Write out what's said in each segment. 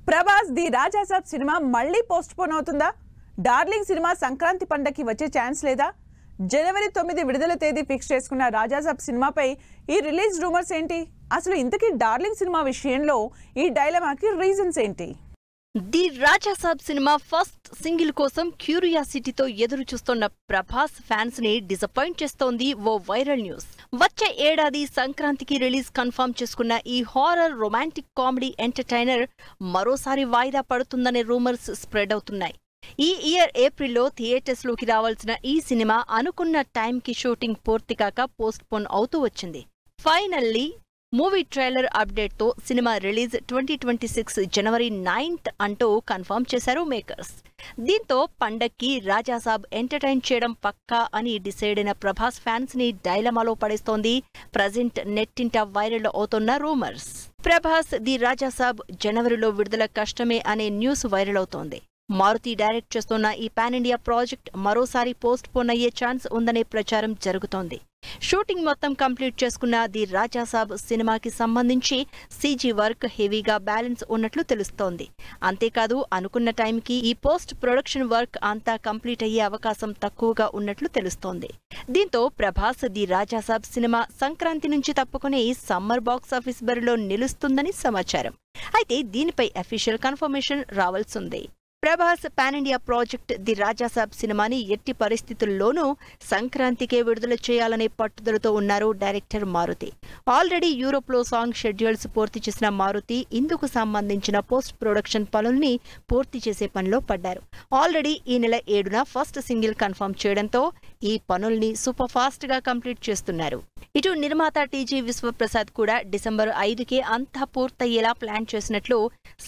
Prabhas the Raja Saab cinema మళ్ళీ post phone అవుతుందా? Darling cinema Sankranti పండగకి వచ్చే ఛాన్స్ లేదా? జనవరి 9 విడుదల తేదీ ఫిక్స్ చేసుకున్న రాజాసాబ్ సినిమాపై ఈ రిలీజ్ రూమర్స్ ఏంటి? అసలు ఇంతకీ డార్లింగ్ సినిమా విషయంలో ఈ డైలమాకి రీజన్స్ ఏంటి? ది రాజాసాబ్ సినిమా ఫస్ట్ సింగిల్ కోసం క్యూరియాసిటీతో ఎదురు చూస్తున్న ప్రభాస్ ఫ్యాన్స్ ని డిసప్పాయింట్ చేస్తోంది ఓ వైరల్ న్యూస్. వచ్చే ఏడాది సంక్రాంతికి రిలీజ్ కన్ఫర్మ్ చేసుకున్న ఈ హారర్ రొమాంటిక్ కామెడీ ఎంటర్టైనర్ మరోసారి వాయిదా పడుతుందనే రూమర్స్ స్ప్రెడ్ అవుతున్నాయి. ఈ ఇయర్ ఏప్రిల్లో థియేటర్స్ లోకి రావాల్సిన ఈ సినిమా అనుకున్న టైంకి షూటింగ్ పూర్తి కాక పోస్ట్ పోన్ అవుతూ వచ్చింది. ఫైనల్లీ మూవీ ట్రైలర్ అప్డేట్ తో సినిమా రిలీజ్ 2026 జనవరి 9th అంటూ కన్ఫర్మ్ చేశారు మేకర్స్. దీంతో పండక్కి రాజాసాబ్ ఎంటర్టైన్ చేయడం పక్కా అని డిసైడ్ అయిన ప్రభాస్ ఫ్యాన్స్ ని డైలమాలో పడేస్తోంది ప్రజెంట్ నెట్టింట వైరల్ అవుతున్న రూమర్స్. ప్రభాస్ ది రాజాసాబ్ జనవరిలో విడుదల కష్టమే అనే న్యూస్ వైరల్ అవుతోంది. మారుతి డైరెక్ట్ చేస్తున్న ఈ పాన్ ఇండియా ప్రాజెక్ట్ మరోసారి పోస్ట్ పోన్ అయ్యే ఛాన్స్ ఉందనే ప్రచారం జరుగుతోంది. షూటింగ్ మొత్తం కంప్లీట్ చేసుకున్న ది రాజాసాబ్ సినిమాకి సంబంధించి సీజీ వర్క్ హెవీగా బ్యాలెన్స్ ఉన్నట్లు తెలుస్తోంది. అంతేకాదు అనుకున్న టైంకి ఈ పోస్ట్ ప్రొడక్షన్ వర్క్ అంతా కంప్లీట్ అయ్యే అవకాశం తక్కువగా ఉన్నట్లు తెలుస్తోంది. దీంతో ప్రభాస్ ది రాజాసాబ్ సినిమా సంక్రాంతి నుంచి తప్పుకుని సమ్మర్ బాక్సాఫీస్ బరిలో నిలుస్తుందని సమాచారం. అయితే దీనిపై అఫీషియల్ కన్ఫర్మేషన్ రావాల్సింది. Prabhas pan India project the Raja Saab సినిమాని ఎట్టి పరిస్థితుల్లోనూ సంక్రాంతికే విడుదల చేయాలనే పట్టుదలతో ఉన్నారు డైరెక్టర్ మారుతి. ఆల్రెడీ యూరోప్లో సాంగ్ షెడ్యూల్స్ పూర్తి చేసిన మారుతి ఇందుకు సంబంధించిన పోస్ట్ ప్రొడక్షన్ పనుల్ని పూర్తి చేసే పనిలో పడ్డారు. ఆల్రెడీ ఈ నెల 7న ఫస్ట్ సింగిల్ కన్ఫర్మ్ చేయడంతో ఈ పనుల్ని సూపర్ ఫాస్ట్ గా కంప్లీట్ చేస్తున్నారు. ఇటు నిర్మాత టీజీ విశ్వప్రసాద్ కూడా డిసెంబర్ 5కే అంతా పూర్తయ్యేలా ప్లాన్ చేసినట్లు,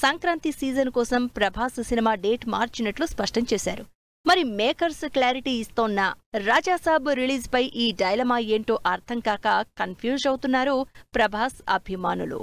సంక్రాంతి సీజన్ కోసం ప్రభాస్ సినిమా డేట్ మార్చినట్లు స్పష్టం చేశారు. మరి మేకర్స్ క్లారిటీ ఇస్తోన్న రాజాసాబ్ రిలీజ్ పై ఈ డైలమా ఏంటో అర్థం కాక కన్ఫ్యూజ్ అవుతున్నారు ప్రభాస్ అభిమానులు.